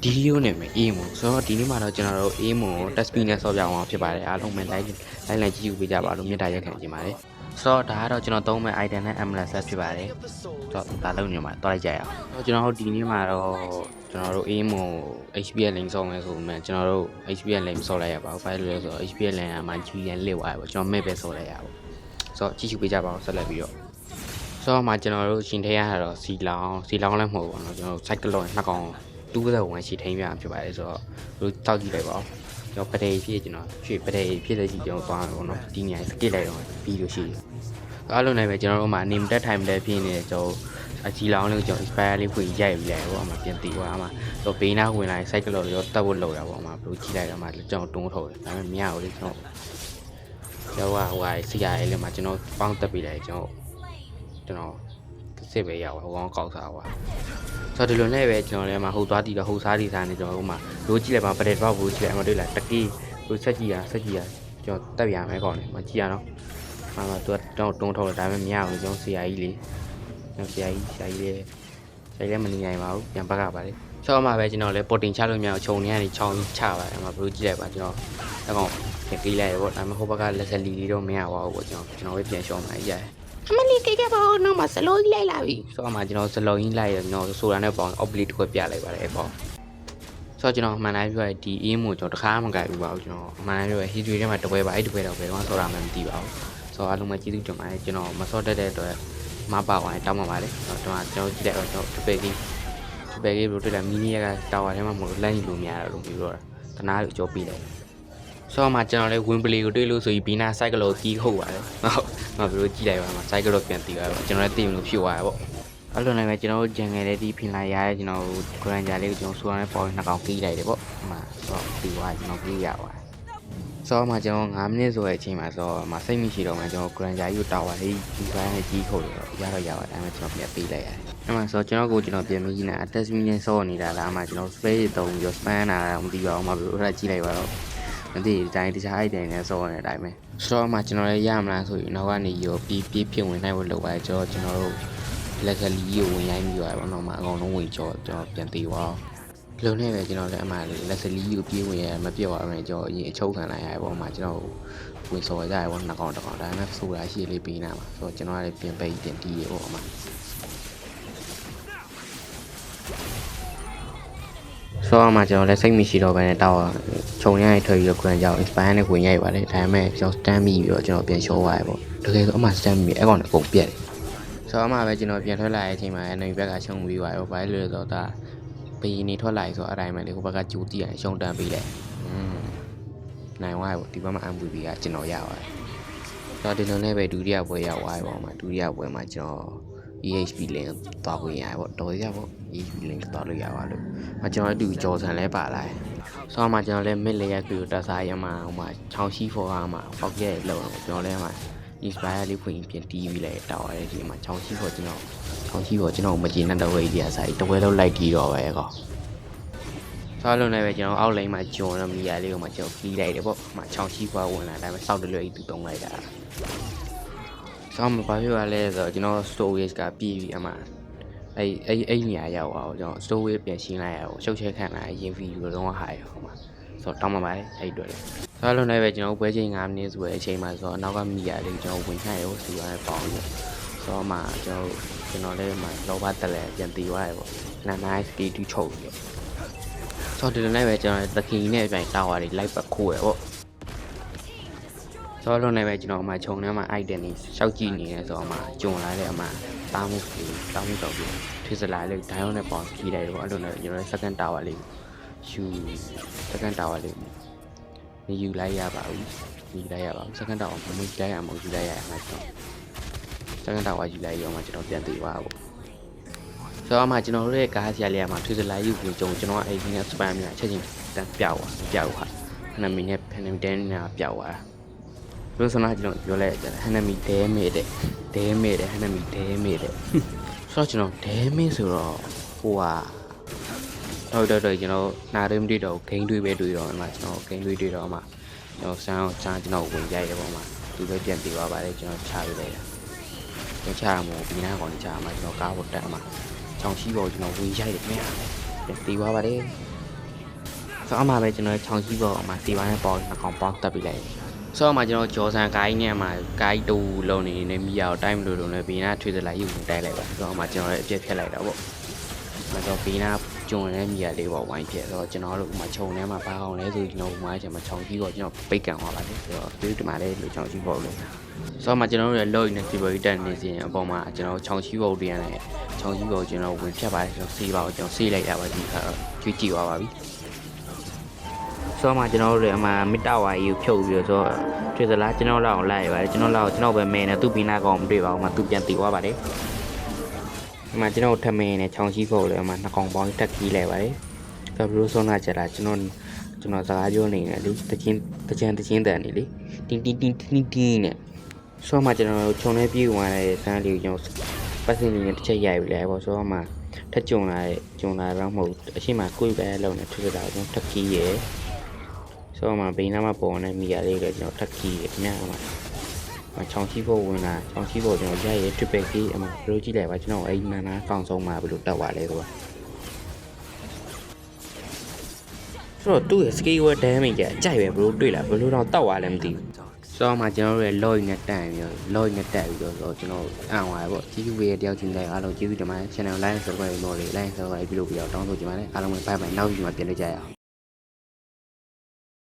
ဒီယိုနဲ့မယ်အေးမို့ဆိုတော့ဒီနေ့မှာတော့ကျွန်တော်တို့အေးမို့ test speed နဲ့ဆော့ပြအောင်ဖြစ်ပါတယ်အားလုံးပဲလိုက်ကြည့်ပေးကြပါလို့မြတ်တာရက်ခံကြပါတယ်ဆိုတော့ဒါကတော့ကျွန်တော်သုံးမဲ့ item နဲ့ MLS ဖြစ်ပါတယ်ဆိုတော့ဒါလုံးညမှာတွားလိုက်ကြရအောင်ကျွန်တော်တို့ဒီနေ့မှာတော့ကျွန်တော်တို့အေးမို့ HPL link ဆော့မယ်ဆိုမှကျွန်တော်တို့ HPL link ဆော့လိုက်ရပါဘူးဘာလို့လဲဆိုတော့ HPL link မှာ GN လစ်သွားရပါကျွန်တော်မဲ့ပဲဆော့လိုက်ရပါဆိုတော့ကြည့်ပေးကြပါအောင်ဆက်လက်ပြီးတော့ဆိုတော့မှကျွန်တော်တို့ရှင်ထဲရတော့စီလောင်းလည်းမဟုတ်ဘူးเนาะကျွန်တော်တို့ cycle နှစ်ကောင်တူးတဲ့ဝင်ရှိထိန်ပြဖြစ်ပါတယ်ဆိုတော့တို့တောက်ကြည့်လိုက်ပါဦးကျွန်တော်ပဒေဖြစ်ကျွန်တော်ရွှေပဒေဖြစ်တဲ့ကြီးကျွန်တော်သွားမယ်ပေါ့နော်ဒီနေရာစကစ်လိုက်တော့ပြီးလို့ရှိတယ်အားလုံးနဲ့ပဲကျွန်တော်တို့မှာ name tag time တက်ဖြစ်နေတယ်ကျွန်တော်အကြီးလောင်းလေးကျွန်တော် expire လေးဖွင့်ရိုက်ပြီးလိုက်ပေါ့အမှပြန်တီးသွားမှာတော့ဘေးနားဝင်လာ cycle ရောတက်ဖို့လောက်ရပါအမှဘလို့ကြီးလိုက်တော့မှကျွန်တော်တွန်းထုတ်တယ်ဒါပေမဲ့မရဘူးလေကျွန်တော်ဟိုစီရရဲလေးမှာကျွန်တော်ပေါင်းတက်ပြီးလိုက်ကျွန်တော်စစ်ပဲရပါဟိုကောင်ကောက်စားပါဆိုတော့ဒီလိုနဲ့ပဲကျွန်တော်လည်းမှာဟိုသွားတည်တော့ဟိုစားတည်စားနေကျွန်တော်ဟိုမှာလိုကြည့်လိုက်ပါပဒေတော့ဘူးကြည့်လိုက်အမတွေ့လားတကီဟိုဆက်ကြည့်ရကျွန်တော်တက်ရမယ်ကောင်းတယ်မကြည့်ရတော့မှာသူကကျွန်တော်တွန်းထုတ်တယ်ဒါပေမဲ့မရဘူးကျွန်တော်ဆရာကြီးလေးကျွန်တော်ဆရာကြီးမနေနိုင်ပါဘူးပြန်ဘက်ကပါလေချောမှာပဲကျွန်တော်လည်းပေါ်တင်ချလို့မရအောင်ခြုံနေရနေချောင်းချပါတယ်အမဘလို့ကြည့်လိုက်ပါကျွန်တော်အကောင်ပြန်ပြေးလိုက်ရပေါ့ဒါပေမဲ့ဟိုဘက်ကလက်ဆက်လီလေးတော့မရပါဘူးပေါ့ကျွန်တော်ပဲပြန်ရှောင်းမှရတယ်အမလေးကိကပါဦးနော်မစလုံးကြီးလိုက်လာပြီဆိုတော့မှကျွန်တော်စလုံးကြီးလိုက်ရကျွန်တော်ဆိုတာနဲ့ပေါင်း oblique တစ်ခွက်ပြလိုက်ပါတယ်ပေါ့ဆိုတော့ကျွန်တော်မှန်တိုင်းပြောရဒီအေးမို့ကျွန်တော်တခါမှမကြိုက်ဘူးပါဘူးကျွန်တော်မှန်တိုင်းပြောရ history ထဲမှာတပွဲပါအဲ့တပွဲတော့ဘယ်တော့ဆော်တာမှမသိပါဘူးဆိုတော့အားလုံးပဲကျေးဇူးတင်ပါတယ်ကျွန်တော်မဆော့တတ်တဲ့အတွက်မပါဝိုင်းတောင်းပါပါလေကျွန်တော်ကြည့်လိုက်တော့ကျွန်တော်တပည့်ကြီးဘလို့တွေ့လာမီနီယာကတာဝါထဲမှာမဟုတ်လမ်းကြီးလို့မရတော့လို့ပြီးတော့တနာလို့ကြောပြီးလိုက်ဆိုတော့မှကျွန်တော်လည်း win play ကိုတွေ့လို့ဆိုပြီးဘီနာ cycle ကိုကြီးခုတ်ပါတယ်ဟုတ်ဘယ်လိုကြည့်လိုက်ပါမှာ cycle ကိုပြန်တီးသွားတော့ကျွန်တော်လည်းသိမလို့ဖြစ်သွားရပေါ့အဲ့လိုနဲ့ပဲကျွန်တော်တို့ဂျန်ငယ်လေးဒီဖင်လာရရဲကျွန်တော် granger လေးကိုကျွန်တော်ဆူရနဲ့ပေါ်နှစ်ကောင်ကြီးလိုက်တယ်ပေါ့ဟိုမှာဆိုတော့ပြီးသွားကျွန်တော်ပြေးရပါတယ်ဆိုတော့မှကျွန်တော်9မိနစ်ဆိုတဲ့အချိန်မှာဆိုတော့မှစိတ်မရှိတော့မှကျွန်တော် granger ကြီးကိုတာဝါလေးဒီပိုင်းနဲ့ကြီးခုတ်လို့ရတော့ရပါတယ်ဒါပေမဲ့ကျွန်တော်ပြန်ပြေးလိုက်ရတယ်အဲ့မှာဆိုတော့ကျွန်တော်ပြန်ပြီးနေတာ test minute ဆော့နေတာလားအမှကျွန်တော် space တုံးပြီး span တာမသိပါဘူးမှဘယ်လိုအဲ့ဒါကြီးလိုက်ပါတော့မသိဒီတိုင်းတခြားအိုက်တိုင်းနဲ့စောနေတဲ့အတိုင်းပဲဆိုတော့မှကျွန်တော်လည်းရမလားဆိုရင်နောက်ကနေရောပြီးဖြစ်ဝင်နိုင်ဖို့လုပ်ပါကျွန်တော်တို့လက်ကလီကိုဝင်ရိုင်းပြီးသွားပါတော့မှအကောင်လုံးဝင်ကြောကျွန်တော်ပြန်သေးပါဒီလိုနဲ့ပဲကျွန်တော်လည်းအမှလက်ကလီကိုပြေးဝင်ရမပြတ်သွားတော့ကျွန်တော်အရင်အချုပ်ခံလိုက်ရပေါ့မှကျွန်တော်ဝင်စော်ကြရပေါ့နှစ်ကောင်တစ်ကောင်ဒါနဲ့ဆိုတာရှိလေးပေးနာမှာဆိုတော့ကျွန်တော်ကလည်းပြင်ပိတ်တင်တီးရပေါ့မှဆိုတော့မှကျွန်တော်လည်းစိတ်မရှိတော့ဘဲနဲ့တောက်ခြုံရရထွက်ပြီးတော့ grand ကြောင် expand နဲ့ဝင်ရိုက်ပါတယ်ဒါပေမဲ့ကျွန်တော် stand ပြီးတော့ကျွန်တော်ပြန်ရှော့သွားရပေါ့တကယ်ဆိုအမှ stand ပြီးအဲ့ကောင်နဲ့အကုန်ပြက်တယ်ဆိုတော့အမှပဲကျွန်တော်ပြန်ထွက်လာတဲ့အချိန်မှာ enemy ဘက်ကရှုံပြီးသွားရောဘာလို့လဲဆိုတော့ဒါဘီနေထွက်လာဆိုတော့အတိုင်းပဲလေဟိုဘက်ကဂျူတီရရှုံတန်းပြီးလိုက်နိုင်သွားရောဒီဘက်မှာ MVP ကကျွန်တော်ရပါတယ်ဆိုတော့ဒီလိုနဲ့ပဲဒုတိယပွဲရောက်သွားရောမှာဒုတိယပွဲမှာကျွန်တော်EHP link သွားခွင့်ရပေါ့တော်ရပေါ့ EHP link သွားလို့ရပါလို့ကျွန်တော်အတူကြော်ဆန်လဲပါလာဆောင်းမှာကျွန်တော်လည်း mid layer ကိုတက်စားရမှာဟိုမှာချောင်းရှိဖော်ကမှာပေါက်ရဲ့လောက်တော့ကျွန်တော်လည်းမှာ inspire လေးဖွင့်ပြင်တီးပြီးလိုက်တောက်ရတဲ့ဒီမှာချောင်းရှိဖော်ကျွန်တော်မကြည့်နဲ့တော့ဝေးကြီးအစားတပွဲလုံးလိုက်တီးတော့ပဲကောဆောင်းလုံးနဲ့ပဲကျွန်တော်အောက်လိန်မှာဂျွန်တော့မီယာလေးကိုမှကျွန်တော်ပြီးလိုက်တယ်ပေါ့မှာချောင်းရှိဖော်ဝင်လာတိုင်းပဲစောက်တလွဲကြီးသူတုံးလိုက်တာဆောင်းမဘာဖြစ်ရလဲဆိုတော့ကျွန်တော် storage ကပြီးပြီအမှအဲ့နေရာရောက်အောင်ကျွန်တော် storage ပြန်ရှင်းလိုက်ရအောင်ရှုပ်ချဲခံလိုက်ရင် video တော့ဟာရအောင်ပါဆိုတော့တောင်းပါပါတယ်အဲ့အတွက်လေဆိုတော့လုံးနေပဲကျွန်တော်ပွဲချိန်9မိနစ်ဆိုတဲ့အချိန်မှာဆိုတော့အနောက်ကမီယာလေးကျွန်တော်ဝင်ခိုင်းရောစီရတဲ့ပေါင်းပြီးဆိုတော့မှကျွန်တော်လည်းမှလောဘတက်လဲပြန်တီးသွားရပေါ့နား nice speed တူချုပ်ပြီးဆိုတော့ဒီလိုနဲ့ပဲကျွန်တော်သခင်နဲ့ပြန်တာဝါတွေလိုက်ပတ်ခိုးရပေါ့ဆိုတော့လုံးနေပဲကျွန်တော်အမှခြုံထဲမှာ item တွေရှောက်ကြည့်နေတယ်ဆိုတော့အမှဂျုံလာတဲ့အမှတားမှုတော့ပြီးထွေးစလာလေးဒိုင်းအောင်နဲ့ပေါင်းကြည့်လိုက်တော့အဲ့လိုနဲ့ကျွန်တော် second tower လေးsecond tower လေးမယူလိုက်ရပါဘူးsecond tower မယူလိုက်ရမှာယူလိုက်ရမှာကျွန်တော် second tower ယူလိုက်ရောမှကျွန်တော်ပြန်သေးပါဘူးဆိုတော့မှကျွန်တော်တို့ရဲ့ကားဆရာလေးကမှထွေးစလာယူကိုကျွန်တော်အဲ့ဒီနဲ့ spam များချက်ချင်းတန်းပြောက်သွားဟာနမီနဲ့ဖန်နမီတန်းနဲ့ပြောက်သွားလို့ဆိုတော့ကျွန်တော်ပြောလိုက်တယ်ဟန်နမီဒဲမေတဲ့ဟန်နမီဒဲမေတဲ့ဆိုတော့ကျွန်တော်ဒဲမေဆိုတော့ဟိုဟာတော့ကျွန်တော်နားရမတွေ့တော့ဂိမ်းတွေးပဲတွေ့တော့အမှကျွန်တော်ဂိမ်းတွေးတွေ့တော့အမှကျွန်တော်ဆန်းအောင်ချားကျွန်တော်ဝင်ရိုက်တယ်ပေါ့မှာသူပဲပြန်ပြေးသွားပါတယ်ကျွန်တော်ချပေးလိုက်တယ်ချရမို့ဒီနားကောင်ချာမှာကျွန်တော်ကားပေါ်တက်မှာချောင်းရှိပေါ်ကျွန်တော်ဝင်ရိုက်တယ်ခင်ဗျာပြန်ပြေးသွားပါတယ် ဆိုအမှပဲကျွန်တော်ချောင်းကြီးပေါ်အမှစီပိုင်းနဲ့ပေါနှကောင်ပေါတက်ပြီးလိုက်ဆိုတော့မှကျွန်တော်ဂျော်ဆန်ဂိုင်းနဲ့မှဂိုင်းတူလုံးနေနေမိရအောင်တိုင်းမလို့လုံးနဲ့ဘီနာထွေးစလိုက်ယူတိုက်လိုက်ပါဆိုတော့မှကျွန်တော်လည်းအပြက်ဖြတ်လိုက်တော့ပေါ့မဆိုဘီနာကျွန်းနဲ့မိရလေးပေါ့ဝိုင်းပြက်ဆိုတော့ကျွန်တော်တို့ဥမာခြုံထဲမှာဘာအောင်လဲဆိုကျွန်တော်ဥမာချင်မှာချောင်းကြီးပေါ်ကျွန်တော်ပိတ်ကန်သွားပါတယ်ဆိုတော့ဒီမှာလည်းလူချောင်းကြီးပေါ်လို့ဆိုတော့မှကျွန်တော်တို့လည်းလော့နဲ့စီပေါ်တက်နေစီအပေါ်မှာကျွန်တော်ချောင်းကြီးပေါ်တရနဲ့ချောင်းကြီးပေါ်ကျွန်တော်ဝင်ဖြတ်ပါတယ်ကျွန်တော်စီးပါကိုကျွန်တော်စီးလိုက်ရပါဒီခါကြည့်ကြည့်သွားပါပြီဆိုတော့မှကျွန်တော်တို့လည်းအမှမီတာဝါကြီးကိုဖြုတ်ပြီးတော့ထွေစလားကျွန်တော်လောက်အောင်လိုက်ပါတယ်ကျွန်တော်လောက်ကျွန်တော်ပဲမဲနေသူ့ဘီနာကောင်မတွေ့ပါဘူးမှသူပြန်တီသွားပါတယ်ဒီမှာကျွန်တော်ထမင်းနဲ့ချောင်းရှိဖို့လည်းအမှနှစ်ကောင်ပေါင်းတက်ခီးလိုက်ပါတယ်ကဘလို့ဆုံးလာကြတာကျွန်တော်စကားပြောနေတယ်လေတချင်းတန်နေလေတင်းနဲ့ဆိုတော့မှကျွန်တော်ခြုံနေပြေးဝင်တဲ့ဆန်းလေးကိုကျွန်တော်ပတ်စင်လေးနဲ့တစ်ချက်ရိုက်ပြီးလဲပေါ့ဆိုတော့မှထက်ကြုံလာတော့မဟုတ်အရှိမကိုယ်ပဲလုံးနဲ့ထွေတာကျွန်တော်တက်ခီးရဲ့ဆိုတော့မှဘိန်းနာမှာပေါ်နေမိရလေးလည်းကျွန်တော်တက်ခီးရဲ့အများမှာချောင်းရှိဖို့ဝင်လာချောင်းရှိဖို့ကျွန်တော်ရရဲ triple key အမှဘလို့ကြည့်လိုက်ပါကျွန်တော်အိမ်မနာကောင်းဆုံးမှာဘလို့တက်သွားလဲဆိုတော့သူ့ရဲ့ skill damage ကအကြိုက်ပဲဘလို့တွေ့လာဘလို့တော့တောက်သွားလဲမသိဘူးဆိုတော့မှကျွန်တော်တို့ရဲ့ log နဲ့တက်ပြီးတော့ log နဲ့တက်ပြီးတော့ကျွန်တော်အံ့သွားတယ်ပေါ့ကြီးကြီးရဲ့တယောက်ချင်းတိုင်းအားလုံးကျေးဇူးတင်ပါတယ် channel like subscribe လို့လေ like subscribe ပြုလုပ်ပြီးတော့တောင်းဆိုချင်ပါတယ်အားလုံးပဲ bye bye နောက်video မှာပြန်တွေ့ကြရအောင်